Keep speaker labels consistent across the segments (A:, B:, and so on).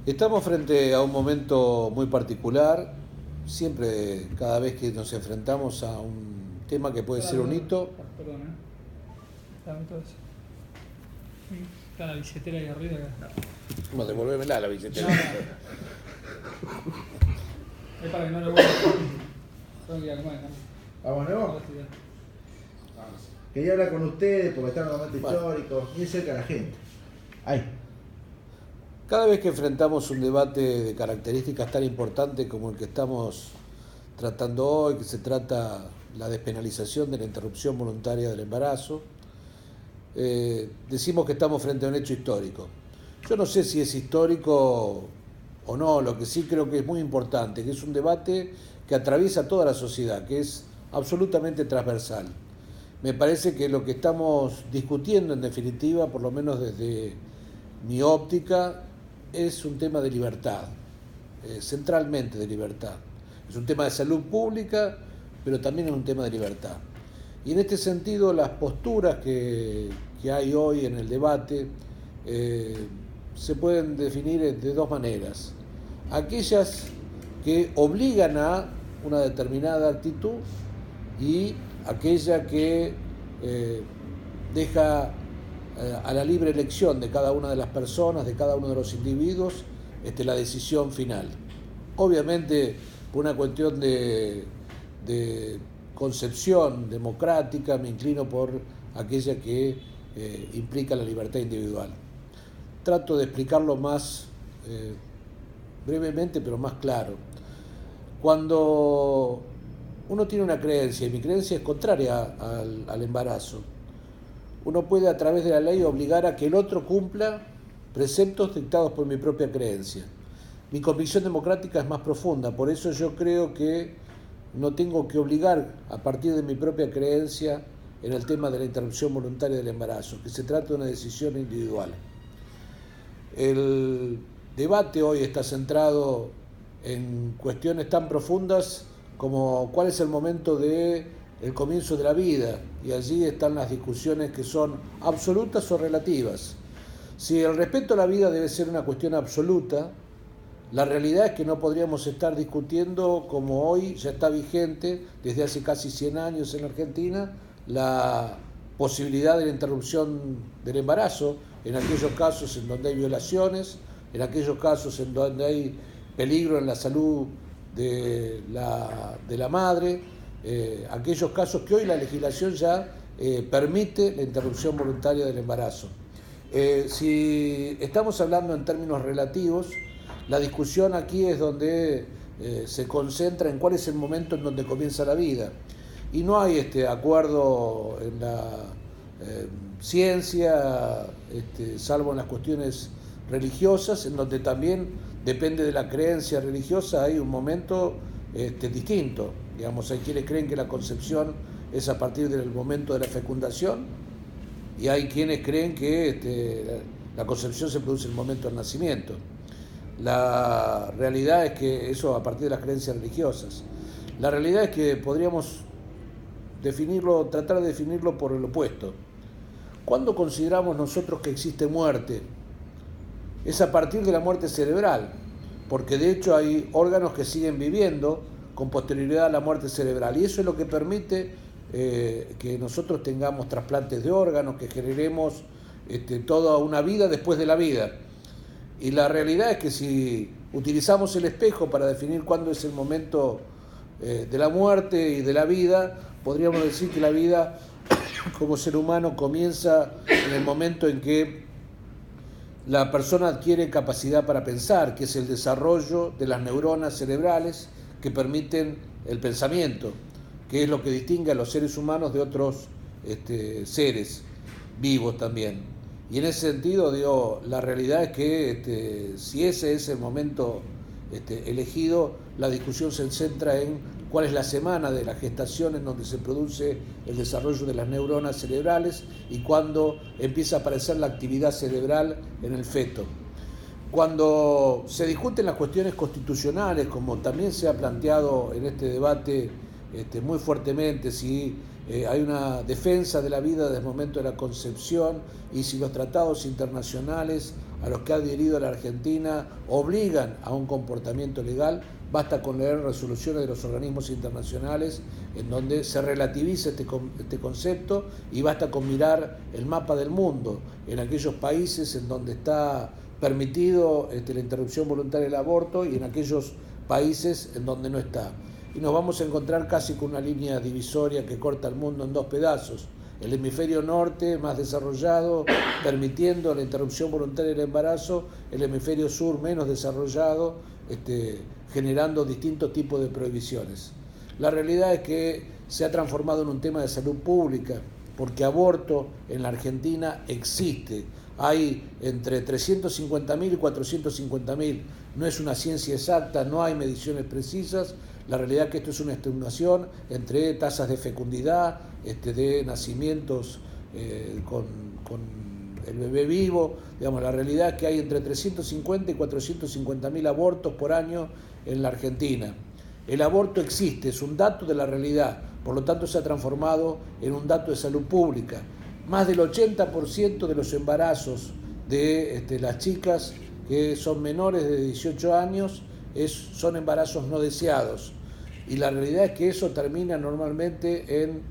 A: Estamos frente a un momento muy particular, siempre cada vez que nos enfrentamos a un tema que puede ser un hito.
B: Perdón, Dame todo eso. Está la billetera ahí arriba.
A: No, devolvémela la billetera.
B: Es para que no lo vuelva a comer.
C: ¿Vamos nuevo? Quería hablar con ustedes porque está en un momento histórico, bien cerca de la gente. Ahí.
A: Cada vez que enfrentamos un debate de características tan importantes como el que estamos tratando hoy, que se trata la despenalización de la interrupción voluntaria del embarazo, decimos que estamos frente a un hecho histórico. Yo no sé si es histórico o no, lo que sí creo que es muy importante, que es un debate que atraviesa toda la sociedad, que es absolutamente transversal. Me parece que lo que estamos discutiendo en definitiva, por lo menos desde mi óptica, es un tema de libertad, centralmente de libertad. Es un tema de salud pública, pero también es un tema de libertad. Y en este sentido, las posturas que hay hoy en el debate se pueden definir de dos maneras. Aquellas que obligan a una determinada actitud y aquella que deja a la libre elección de cada una de las personas, de cada uno de los individuos, la decisión final. Obviamente, por una cuestión de concepción democrática, me inclino por aquella que implica la libertad individual. Trato de explicarlo más brevemente, pero más claro. Cuando uno tiene una creencia, y mi creencia es contraria al embarazo, uno puede a través de la ley obligar a que el otro cumpla preceptos dictados por mi propia creencia. Mi convicción democrática es más profunda, por eso yo creo que no tengo que obligar a partir de mi propia creencia en el tema de la interrupción voluntaria del embarazo, que se trata de una decisión individual. El debate hoy está centrado en cuestiones tan profundas como cuál es el momento del comienzo de la vida, y allí están las discusiones que son absolutas o relativas. Si el respeto a la vida debe ser una cuestión absoluta, la realidad es que no podríamos estar discutiendo, como hoy ya está vigente desde hace casi 100 años en Argentina, la posibilidad de la interrupción del embarazo en aquellos casos en donde hay violaciones, en aquellos casos en donde hay peligro en la salud de la madre, aquellos casos que hoy la legislación ya permite la interrupción voluntaria del embarazo. Si estamos hablando en términos relativos, la discusión aquí es donde se concentra en cuál es el momento en donde comienza la vida. Y no hay acuerdo en la ciencia, salvo en las cuestiones religiosas, en donde también depende de la creencia religiosa, hay un momento distinto. Digamos, hay quienes creen que la concepción es a partir del momento de la fecundación, y hay quienes creen que la concepción se produce en el momento del nacimiento. La realidad es que eso a partir de las creencias religiosas. La realidad es que podríamos tratar de definirlo por el opuesto. ¿Cuándo consideramos nosotros que existe muerte? Es a partir de la muerte cerebral, porque de hecho hay órganos que siguen viviendo con posterioridad a la muerte cerebral, y eso es lo que permite que nosotros tengamos trasplantes de órganos, que generemos toda una vida después de la vida. Y la realidad es que si utilizamos el espejo para definir cuándo es el momento de la muerte y de la vida, podríamos decir que la vida como ser humano comienza en el momento en que la persona adquiere capacidad para pensar, que es el desarrollo de las neuronas cerebrales que permiten el pensamiento, que es lo que distingue a los seres humanos de otros seres vivos también. Y en ese sentido, la realidad es que si ese es el momento elegido, la discusión se centra en cuál es la semana de la gestación en donde se produce el desarrollo de las neuronas cerebrales y cuándo empieza a aparecer la actividad cerebral en el feto. Cuando se discuten las cuestiones constitucionales, como también se ha planteado en este debate muy fuertemente, si hay una defensa de la vida desde el momento de la concepción y si los tratados internacionales a los que ha adherido a la Argentina obligan a un comportamiento legal. Basta con leer resoluciones de los organismos internacionales en donde se relativiza este concepto, y basta con mirar el mapa del mundo en aquellos países en donde está permitido la interrupción voluntaria del aborto y en aquellos países en donde no está. Y nos vamos a encontrar casi con una línea divisoria que corta el mundo en dos pedazos. El hemisferio norte, más desarrollado, permitiendo la interrupción voluntaria del embarazo; el hemisferio sur, menos desarrollado, generando distintos tipos de prohibiciones. La realidad es que se ha transformado en un tema de salud pública, porque aborto en la Argentina existe. Hay entre 350.000 y 450.000. No es una ciencia exacta, no hay mediciones precisas. La realidad es que esto es una estimación entre tasas de fecundidad, de nacimientos con el bebé vivo. Digamos, la realidad es que hay entre 350 y 450.000 abortos por año en la Argentina. El aborto existe, es un dato de la realidad, por lo tanto se ha transformado en un dato de salud pública. Más del 80% de los embarazos de las chicas que son menores de 18 años son embarazos no deseados, y la realidad es que eso termina normalmente en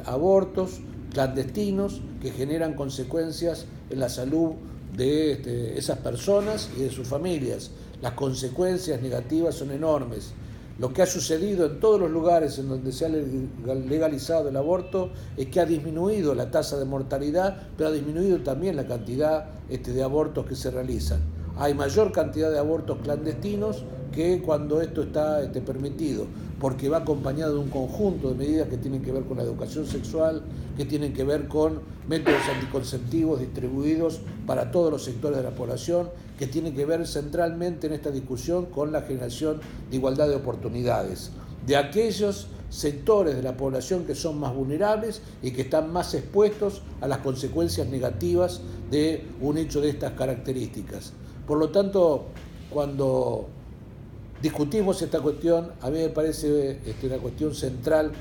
A: abortos clandestinos que generan consecuencias en la salud de esas personas y de sus familias. Las consecuencias negativas son enormes. Lo que ha sucedido en todos los lugares en donde se ha legalizado el aborto es que ha disminuido la tasa de mortalidad, pero ha disminuido también la cantidad de abortos que se realizan. Hay mayor cantidad de abortos clandestinos que cuando esto está permitido, porque va acompañado de un conjunto de medidas que tienen que ver con la educación sexual, que tienen que ver con métodos anticonceptivos distribuidos para todos los sectores de la población, que tienen que ver centralmente en esta discusión con la generación de igualdad de oportunidades de aquellos sectores de la población que son más vulnerables y que están más expuestos a las consecuencias negativas de un hecho de estas características. Por lo tanto, cuando discutimos esta cuestión, a mí me parece una cuestión central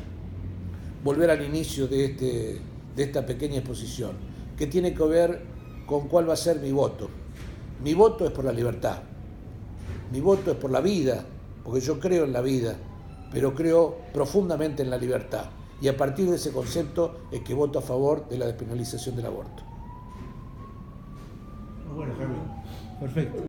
A: volver al inicio de esta pequeña exposición, que tiene que ver con cuál va a ser mi voto. Mi voto es por la libertad, mi voto es por la vida, porque yo creo en la vida, pero creo profundamente en la libertad. Y a partir de ese concepto es que voto a favor de la despenalización del aborto.
C: Bueno, Javier, perfecto.